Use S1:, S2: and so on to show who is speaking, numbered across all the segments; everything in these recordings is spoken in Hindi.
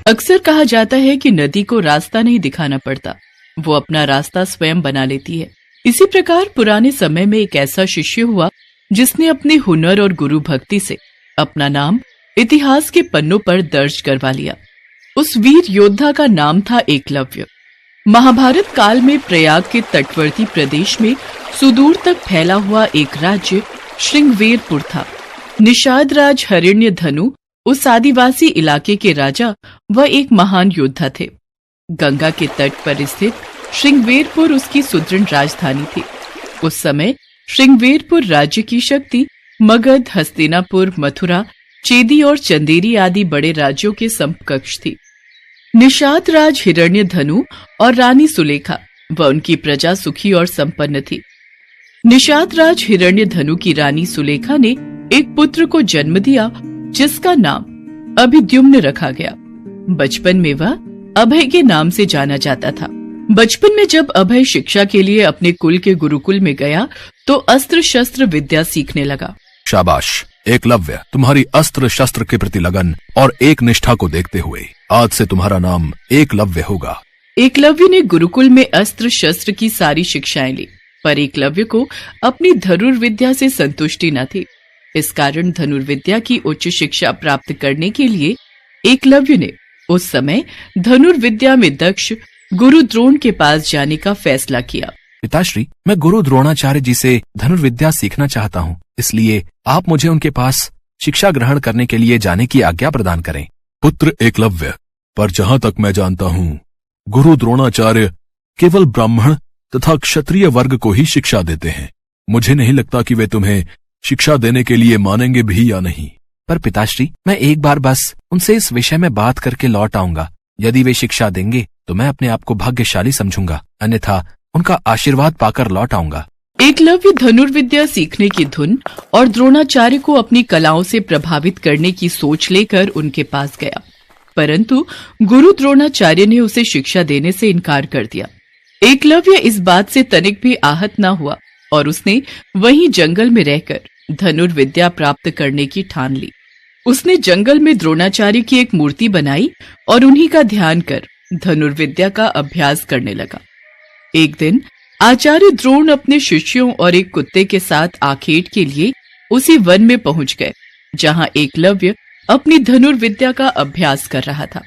S1: अक्सर कहा जाता है कि नदी को रास्ता नहीं दिखाना पड़ता, वो अपना रास्ता स्वयं बना लेती है। इसी प्रकार पुराने समय में एक ऐसा शिष्य हुआ जिसने अपने हुनर और गुरु भक्ति से अपना नाम इतिहास के पन्नों पर दर्ज करवा लिया। उस वीर योद्धा का नाम था एकलव्य। महाभारत काल में प्रयाग के तटवर्ती प्रदेश में सुदूर तक फैला हुआ एक राज्य श्रृंगवेरपुर था। निषाद राज हिरण्यधनु उस आदिवासी इलाके के राजा व एक महान योद्धा थे। गंगा के तट पर स्थित श्रृंगवेरपुर उसकी सुदृढ़ राजधानी थी। उस समय श्रृंगवेरपुर राज्य की शक्ति मगध, हस्तिनापुर, मथुरा, चेदी और चंदेरी आदि बड़े राज्यों के समकक्ष थी। निषाद राज हिरण्यधनु और रानी सुलेखा व उनकी प्रजा सुखी और संपन्न थी। निषाद राज हिरण्यधनु की रानी सुलेखा ने एक पुत्र को जन्म दिया जिसका नाम अभिद्युम्न रखा गया। बचपन में वह अभय के नाम से जाना जाता था। बचपन में जब अभय शिक्षा के लिए अपने कुल के गुरुकुल में गया तो अस्त्र शस्त्र विद्या सीखने लगा।
S2: शाबाश एकलव्य, तुम्हारी अस्त्र शस्त्र के प्रति लगन और एक निष्ठा को देखते हुए आज से तुम्हारा नाम एकलव्य होगा।
S1: एकलव्य ने गुरुकुल में अस्त्र शस्त्र की सारी शिक्षाएं ली, पर एकलव्य को अपनी धनुर्विद्या से संतुष्टि न थी। इस कारण धनुर्विद्या की उच्च शिक्षा प्राप्त करने के लिए एकलव्य ने उस समय धनुर्विद्या में दक्ष गुरु द्रोण के पास जाने का फैसला किया।
S2: पिताश्री, मैं गुरु द्रोणाचार्य जी से धनुर्विद्या सीखना चाहता हूँ, इसलिए आप मुझे उनके पास शिक्षा ग्रहण करने के लिए जाने की आज्ञा प्रदान करें।
S3: पुत्र एकलव्य, पर जहाँ तक मैं जानता हूँ गुरु द्रोणाचार्य केवल ब्राह्मण तथा क्षत्रिय वर्ग को ही शिक्षा देते हैं। मुझे नहीं लगता कि वे तुम्हें शिक्षा देने के लिए मानेंगे भी या नहीं।
S2: पर पिताश्री, मैं एक बार बस उनसे इस विषय में बात करके लौट आऊंगा। यदि वे शिक्षा देंगे तो मैं अपने आप को भाग्यशाली समझूंगा, अन्यथा उनका आशीर्वाद पाकर लौट आऊंगा।
S1: एकलव्य धनुर्विद्या सीखने की धुन और द्रोणाचार्य को अपनी कलाओं से प्रभावित करने की सोच लेकर उनके पास गया, परंतु गुरु द्रोणाचार्य ने उसे शिक्षा देने से इनकार कर दिया। एकलव्य इस बात से तनिक भी आहत न हुआ और उसने वहीं जंगल में रहकर धनुर्विद्या प्राप्त करने की ठान ली। उसने जंगल में द्रोणाचार्य की एक मूर्ति बनाई और उन्हीं का ध्यान कर धनुर्विद्या का अभ्यास करने लगा। एक दिन आचार्य द्रोण अपने शिष्यों और एक कुत्ते के साथ आखेट के लिए उसी वन में पहुंच गए जहां एकलव्य अपनी धनुर्विद्या का अभ्यास कर रहा था।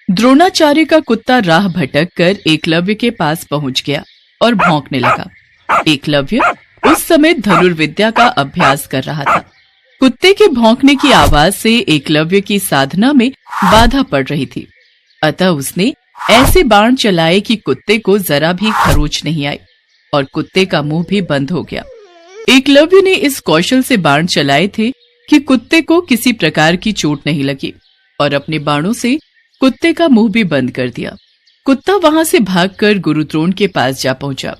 S1: द्रोणाचार्य का कुत्ता राह भटक कर एकलव्य के पास पहुंच गया और भौंकने लगा। एकलव्य उस समय धनुर्विद्या का अभ्यास कर रहा था। कुत्ते के भौंकने की आवाज से एकलव्य की साधना में बाधा पड़ रही थी, अतः उसने ऐसे बाण चलाए कि कुत्ते को जरा भी खरोच नहीं आई और कुत्ते का मुंह भी बंद हो गया। एकलव्य ने इस कौशल से बाण चलाए थे कि कुत्ते को किसी प्रकार की चोट नहीं लगी और अपने बाणों से कुत्ते का मुंह भी बंद कर दिया। कुत्ता वहां से भागकर गुरु द्रोण के पास जा पहुंचा।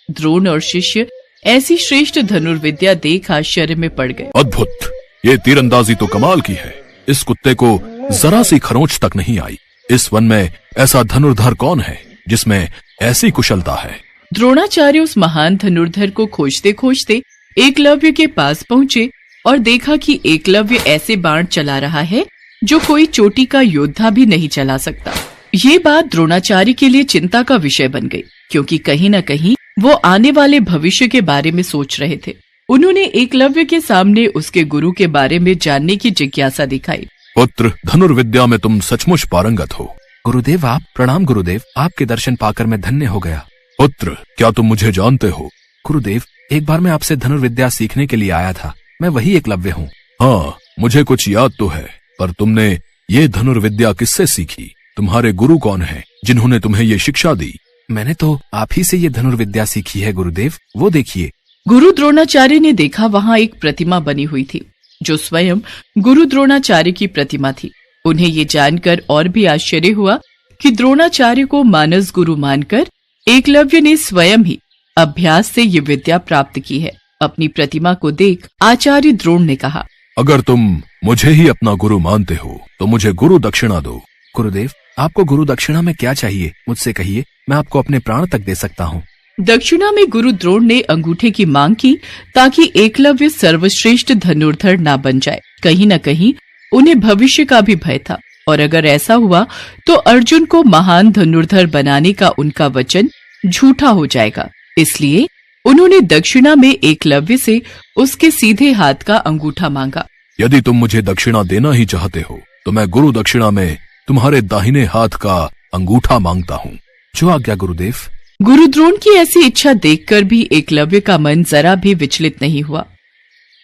S1: द्रोण और शिष्य ऐसी श्रेष्ठ धनुर्विद्या देख आश्चर्य में पड़ गए।
S3: अद्भुत, ये तीरंदाजी तो कमाल की है। इस कुत्ते को जरा सी खरोंच तक नहीं आई। इस वन में ऐसा धनुर्धर कौन है जिसमें ऐसी कुशलता है?
S1: द्रोणाचार्य उस महान धनुर्धर को खोजते खोजते एकलव्य के पास पहुंचे और देखा कि एकलव्य ऐसे बाण चला रहा है जो कोई चोटी का योद्धा भी नहीं चला सकता। ये बात द्रोणाचार्य के लिए चिंता का विषय बन गई, क्योंकि कहीं न कहीं वो आने वाले भविष्य के बारे में सोच रहे थे। उन्होंने एकलव्य के सामने उसके गुरु के बारे में जानने की जिज्ञासा दिखाई।
S3: पुत्र, धनुर्विद्या में तुम सचमुच पारंगत हो।
S2: गुरुदेव, आप प्रणाम। गुरुदेव, आपके दर्शन पाकर मैं धन्य हो गया।
S3: पुत्र, क्या तुम मुझे जानते हो?
S2: गुरुदेव, एक बार मैं आपसे धनुर्विद्या सीखने के लिए आया था। मैं वही एकलव्य हूँ।
S3: हाँ, मुझे कुछ याद तो है, पर तुमने ये धनुर्विद्या किससे सीखी? तुम्हारे गुरु कौन हैं जिन्होंने तुम्हें ये शिक्षा दी?
S2: मैंने तो आप ही से ये धनुर्विद्या सीखी है गुरुदेव, वो देखिए।
S1: गुरु द्रोणाचार्य ने देखा वहां एक प्रतिमा बनी हुई थी जो स्वयं गुरु द्रोणाचार्य की प्रतिमा थी। उन्हें ये जानकर और भी आश्चर्य हुआ कि द्रोणाचार्य को मानस गुरु मानकर एकलव्य ने स्वयं ही अभ्यास से ये विद्या प्राप्त की है। अपनी प्रतिमा को देख आचार्य द्रोण ने कहा,
S3: अगर तुम मुझे ही अपना गुरु मानते हो तो मुझे गुरु दक्षिणा दो।
S2: गुरुदेव, आपको गुरु दक्षिणा में क्या चाहिए? मुझसे कहिए, मैं आपको अपने प्राण तक दे सकता हूँ।
S1: दक्षिणा में गुरु द्रोण ने अंगूठे की मांग की ताकि एकलव्य सर्वश्रेष्ठ धनुर्धर ना बन जाए। कहीं न कहीं उन्हें भविष्य का भी भय था। और अगर ऐसा हुआ तो अर्जुन को महान धनुर्धर बनाने का उनका वचन झूठा हो जाएगा। इसलिए उन्होंने दक्षिणा में एकलव्य से उसके सीधे हाथ का अंगूठा मांगा।
S3: यदि तुम मुझे दक्षिणा देना ही चाहते हो तो मैं गुरु दक्षिणा में तुम्हारे दाहिने हाथ का अंगूठा मांगता हूँ।
S2: जो आज्ञा गुरुदेव।
S1: गुरु द्रोण की ऐसी इच्छा देखकर भी एकलव्य का मन जरा भी विचलित नहीं हुआ।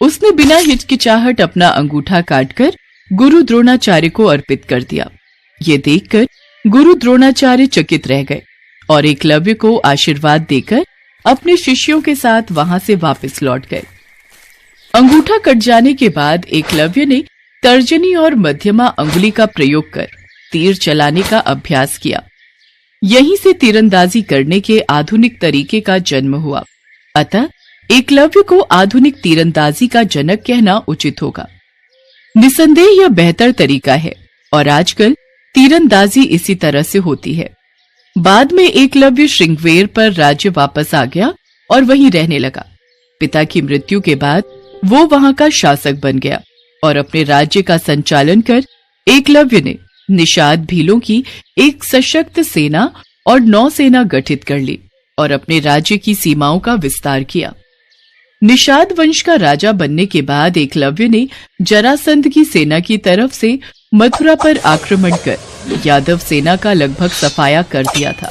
S1: उसने बिना हिचकिचाहट अपना अंगूठा काटकर गुरु द्रोणाचार्य को अर्पित कर दिया। ये देखकर गुरु द्रोणाचार्य चकित रह गए और एकलव्य को आशीर्वाद देकर अपने शिष्यों के साथ वहां से वापस लौट गए। अंगूठा कट जाने के बाद एकलव्य ने तर्जनी और मध्यमा अंगुली का प्रयोग कर तीर चलाने का अभ्यास किया। यहीं से तीरंदाजी करने के आधुनिक तरीके का जन्म हुआ। अतः एकलव्य को आधुनिक तीरंदाजी का जनक कहना उचित होगा। निसंदेह यह बेहतर तरीका है और आजकल तीरंदाजी इसी तरह से होती है। बाद में एकलव्य श्रृंगवेर पर राज्य वापस आ गया और वहीं रहने लगा। पिता की मृत्यु के बाद वो वहां का शासक बन गया और अपने राज्य का संचालन कर एकलव्य ने निषाद भीलों की एक सशक्त सेना और नौसेना गठित कर ली और अपने राज्य की सीमाओं का विस्तार किया। निषाद वंश का राजा बनने के बाद एकलव्य ने जरासंध की सेना की तरफ से मथुरा पर आक्रमण कर यादव सेना का लगभग सफाया कर दिया था।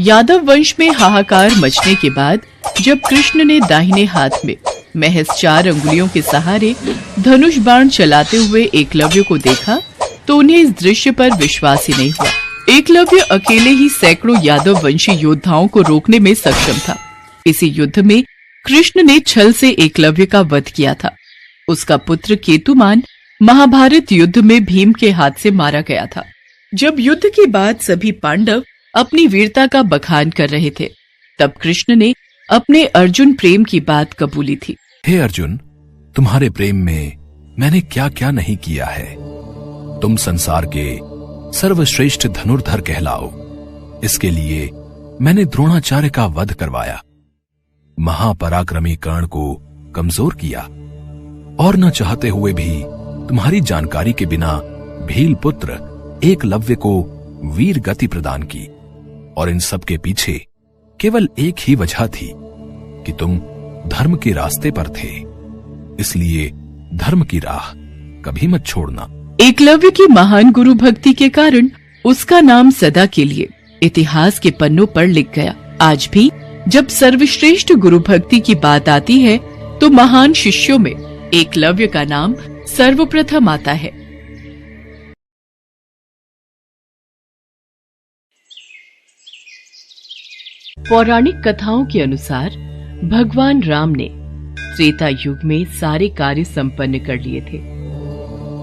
S1: यादव वंश में हाहाकार मचने के बाद जब कृष्ण ने दाहिने हाथ में महज 4 अंगुलियों के सहारे धनुष बाण चलाते हुए एकलव्य को देखा तो उन्हें इस दृश्य पर विश्वास ही नहीं हुआ। एकलव्य अकेले ही सैकड़ों यादव वंशी योद्धाओं को रोकने में सक्षम था। इसी युद्ध में कृष्ण ने छल से एकलव्य का वध किया था। उसका पुत्र केतुमान महाभारत युद्ध में भीम के हाथ से मारा गया था। जब युद्ध के बाद सभी पांडव अपनी वीरता का बखान कर रहे थे, तब कृष्ण ने अपने अर्जुन प्रेम की बात कबूली थी।
S2: हे अर्जुन, तुम्हारे प्रेम में मैंने क्या क्या नहीं किया है। तुम संसार के सर्वश्रेष्ठ धनुर्धर कहलाओ। इसके लिए मैंने द्रोणाचार्य का वध करवाया, महापराक्रमी कर्ण को कमजोर किया और न चाहते हुए भी तुम्हारी जानकारी के बिना भील पुत्र एकलव्य को वीर गति प्रदान की। और इन सब के पीछे केवल एक ही वजह थी कि तुम धर्म के रास्ते पर थे, इसलिए धर्म की राह कभी मत छोड़ना।
S1: एकलव्य की महान गुरु भक्ति के कारण उसका नाम सदा के लिए इतिहास के पन्नों पर लिख गया। आज भी जब सर्वश्रेष्ठ गुरु भक्ति की बात आती है तो महान शिष्यों में एकलव्य का नाम सर्वप्रथम आता है। पौराणिक कथाओं के अनुसार भगवान राम ने त्रेता युग में सारे कार्य संपन्न कर लिए थे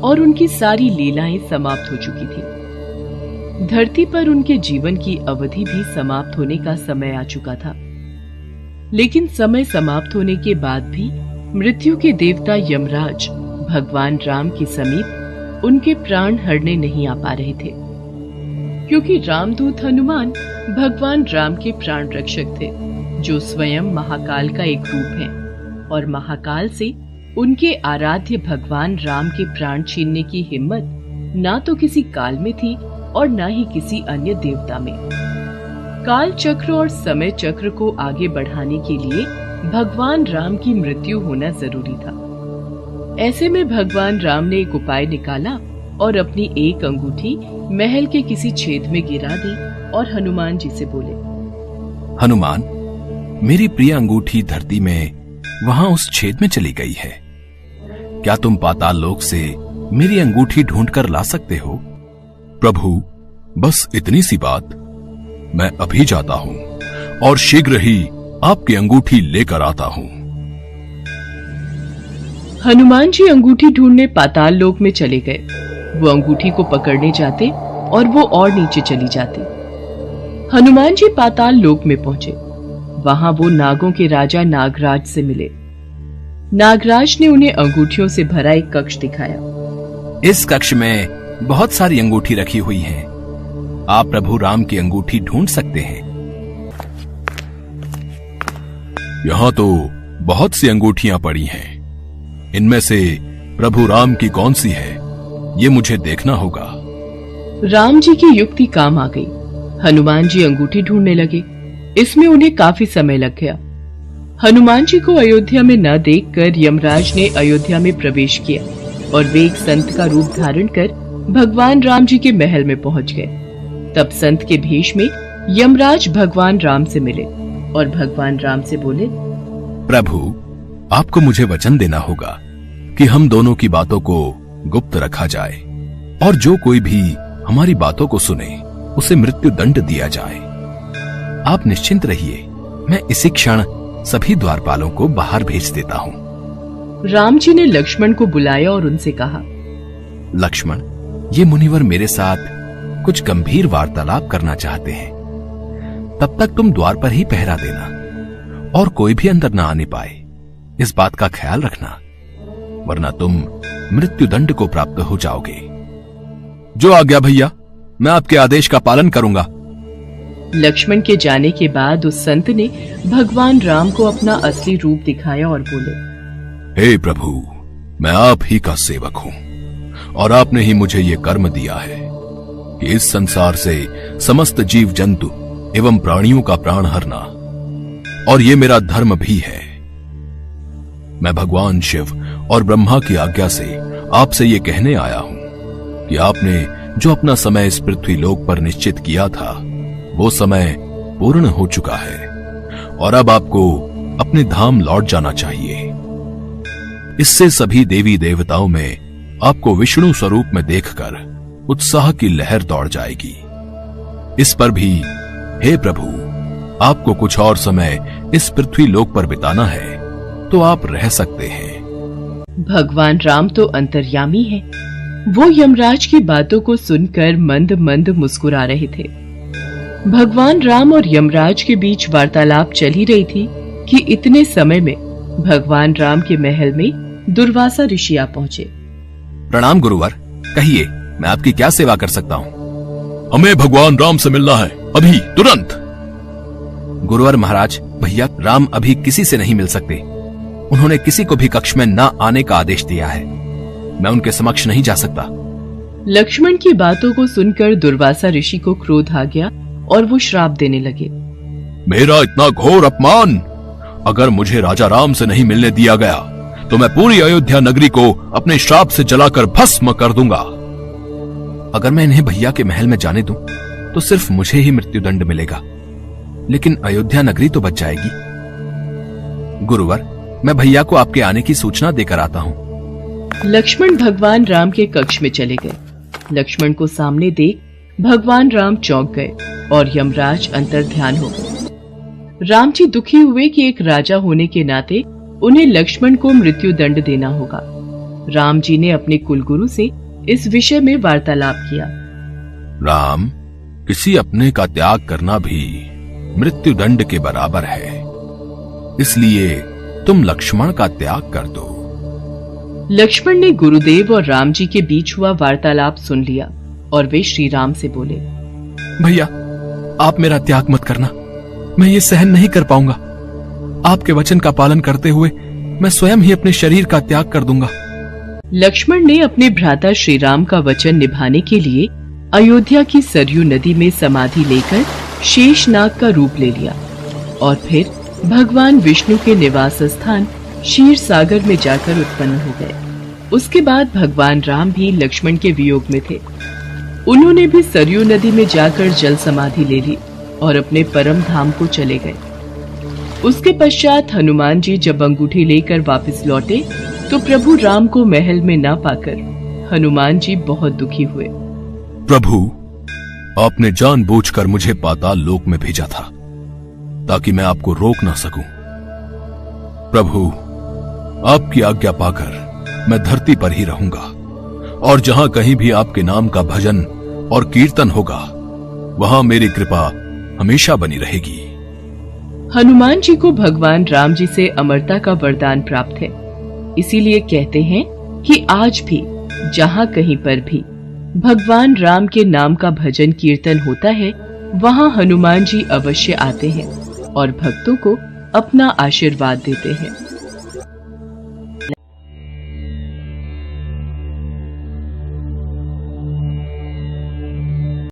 S1: और उनकी सारी लीलाएं समाप्त हो चुकी थी। धरती पर उनके जीवन की अवधि भी समाप्त होने का समय आ चुका था। लेकिन समय समाप्त होने के बाद भी मृत्यु के देवता यमराज भगवान राम के समीप उनके प्राण हरने नहीं आ पा रहे थे, क्योंकि रामदूत हनुमान भगवान राम के प्राण रक्षक थे, जो स्वयं महाकाल का एक रूप है और महाकाल से उनके आराध्य भगवान राम के प्राण छीनने की हिम्मत ना तो किसी काल में थी और ना ही किसी अन्य देवता में। काल चक्र और समय चक्र को आगे बढ़ाने के लिए भगवान राम की मृत्यु होना जरूरी था। ऐसे में भगवान राम ने एक उपाय निकाला और अपनी एक अंगूठी महल के किसी छेद में गिरा दी और हनुमान जी से बोले,
S2: हनुमान, मेरी प्रिय अंगूठी धरती में वहां उस छेद में चली गई है। क्या तुम पाताल लोक से मेरी अंगूठी ढूंढकर ला सकते हो?
S3: प्रभु, बस इतनी सी बात। मैं अभी जाता हूँ और शीघ्र ही आपकी अंगूठी लेकर आता हूँ।
S1: हनुमान जी अंगूठी ढूंढने पाताल लोक में चले गए। वो अंगूठी को पकड़ने जाते और वो और नीचे चली जाती। हनुमान जी पाताल लोक में पहुंचे। वहां वो नागों के राजा नागराज से मिले। नागराज ने उन्हें अंगूठियों से भरा एक कक्ष दिखाया।
S2: इस कक्ष में बहुत सारी अंगूठी रखी हुई हैं। आप प्रभु राम की अंगूठी ढूंढ सकते हैं।
S3: यहाँ तो बहुत सी अंगूठियां पड़ी हैं। इनमें से प्रभु राम की कौन सी है, ये मुझे देखना होगा।
S1: राम जी की युक्ति काम आ गई। हनुमान जी अंगूठी ढूंढने लगे। इसमें उन्हें काफी समय लग गया। हनुमान जी को अयोध्या में न देखकर यमराज ने अयोध्या में प्रवेश किया और वे एक संत का रूप धारण कर भगवान राम जी के महल में पहुंच गए। तब संत के भेष में यमराज भगवान राम से मिले और भगवान राम से बोले,
S2: प्रभु, आपको मुझे वचन देना होगा कि हम दोनों की बातों को गुप्त रखा जाए और जो कोई भी हमारी बातों को सुने उसे मृत्यु दंड दिया जाए। आप निश्चिंत रहिए, मैं इसी क्षण सभी द्वारपालों को बाहर भेज देता हूँ।
S1: राम जी ने लक्ष्मण को बुलाया और उनसे कहा,
S2: लक्ष्मण, ये मुनिवर मेरे साथ कुछ गंभीर वार्तालाप करना चाहते हैं। तब तक तुम द्वार पर ही पहरा देना और कोई भी अंदर ना आने पाए, इस बात का ख्याल रखना, वरना तुम मृत्यु दंड को प्राप्त हो जाओगे।
S3: जो आज्ञा भैया, मैं आपके आदेश का पालन करूंगा।
S1: लक्ष्मण के जाने के बाद उस संत ने भगवान राम को अपना असली रूप दिखाया और बोले,
S3: हे प्रभु, मैं आप ही का सेवक हूं और आपने ही मुझे ये कर्म दिया है कि इस संसार से समस्त जीव जंतु एवं प्राणियों का प्राण हरना, और ये मेरा धर्म भी है। मैं भगवान शिव और ब्रह्मा की आज्ञा से आपसे ये कहने आया हूं कि आपने जो अपना समय इस पृथ्वी लोक पर निश्चित किया था, वो समय पूर्ण हो चुका है और अब आपको अपने धाम लौट जाना चाहिए। इससे सभी देवी देवताओं में आपको विष्णु स्वरूप में देखकर उत्साह की लहर दौड़ जाएगी। इस पर भी हे प्रभु, आपको कुछ और समय इस पृथ्वी लोक पर बिताना है तो आप रह सकते हैं।
S1: भगवान राम तो अंतर्यामी है। वो यमराज की बातों को सुनकर मंद मंद मुस्कुरा रहे थे। भगवान राम और यमराज के बीच वार्तालाप चल ही रही थी कि इतने समय में भगवान राम के महल में दुर्वासा ऋषि आ पहुंचे।
S2: प्रणाम गुरुवर, कहिए मैं आपकी क्या सेवा कर सकता हूँ?
S3: हमें भगवान राम से मिलना है, अभी तुरंत।
S2: गुरुवर महाराज, भैया राम अभी किसी से नहीं मिल सकते। उन्होंने किसी को भी कक्ष में न आने का आदेश दिया है। मैं उनके समक्ष नहीं जा सकता।
S1: लक्ष्मण की बातों को सुनकर दुर्वासा ऋषि को क्रोध आ गया और वो श्राप देने लगे।
S3: मेरा इतना घोर अपमान! अगर मुझे राजा राम से नहीं मिलने दिया गया तो मैं पूरी अयोध्या नगरी को अपने श्राप से जलाकर भस्म कर दूंगा।
S2: अगर मैं इन्हें भैया के महल में जाने दूं, तो सिर्फ मुझे ही मृत्युदंड मिलेगा, लेकिन अयोध्या नगरी तो बच जाएगी। गुरुवर, मैं भैया को आपके आने की सूचना देकर आता हूँ।
S1: लक्ष्मण भगवान राम के कक्ष में चले गए। लक्ष्मण को सामने देख भगवान राम चौंक गए और यमराज अंतर ध्यान हो गए। राम जी दुखी हुए कि एक राजा होने के नाते उन्हें लक्ष्मण को मृत्यु दंड देना होगा। राम जी ने अपने कुलगुरु से इस विषय में वार्तालाप किया।
S3: राम, किसी अपने का त्याग करना भी मृत्यु दंड के बराबर है, इसलिए तुम लक्ष्मण का त्याग कर दो।
S1: लक्ष्मण ने गुरुदेव और राम जी के बीच हुआ वार्तालाप सुन लिया और वे श्री राम से बोले,
S2: भैया, आप मेरा त्याग मत करना, मैं ये सहन नहीं कर पाऊंगा। आपके वचन का पालन करते हुए मैं स्वयं ही अपने शरीर का त्याग कर दूंगा।
S1: लक्ष्मण ने अपने भ्राता श्री राम का वचन निभाने के लिए अयोध्या की सरयू नदी में समाधि लेकर शेषनाग का रूप ले लिया और फिर भगवान विष्णु के निवास स्थान क्षीर सागर में जाकर उत्पन्न हो गए। उसके बाद भगवान राम भी लक्ष्मण के वियोग में थे। उन्होंने भी सरयू नदी में जाकर जल समाधि ले ली और अपने परम धाम को चले गए। उसके पश्चात हनुमान जी जब अंगूठी लेकर वापस लौटे तो प्रभु राम को महल में ना पाकर हनुमान जी बहुत दुखी हुए।
S3: प्रभु, आपने जानबूझकर मुझे पाताल लोक में भेजा था ताकि मैं आपको रोक ना सकूं। प्रभु, आपकी आज्ञा पाकर मैं धरती पर ही रहूंगा और जहां कहीं भी आपके नाम का भजन और कीर्तन होगा, वहां मेरी कृपा हमेशा बनी रहेगी।
S1: हनुमान जी को भगवान राम जी से अमरता का वरदान प्राप्त है। इसीलिए कहते हैं कि आज भी जहाँ कहीं पर भी भगवान राम के नाम का भजन कीर्तन होता है, वहाँ हनुमान जी अवश्य आते हैं और भक्तों को अपना आशीर्वाद देते हैं।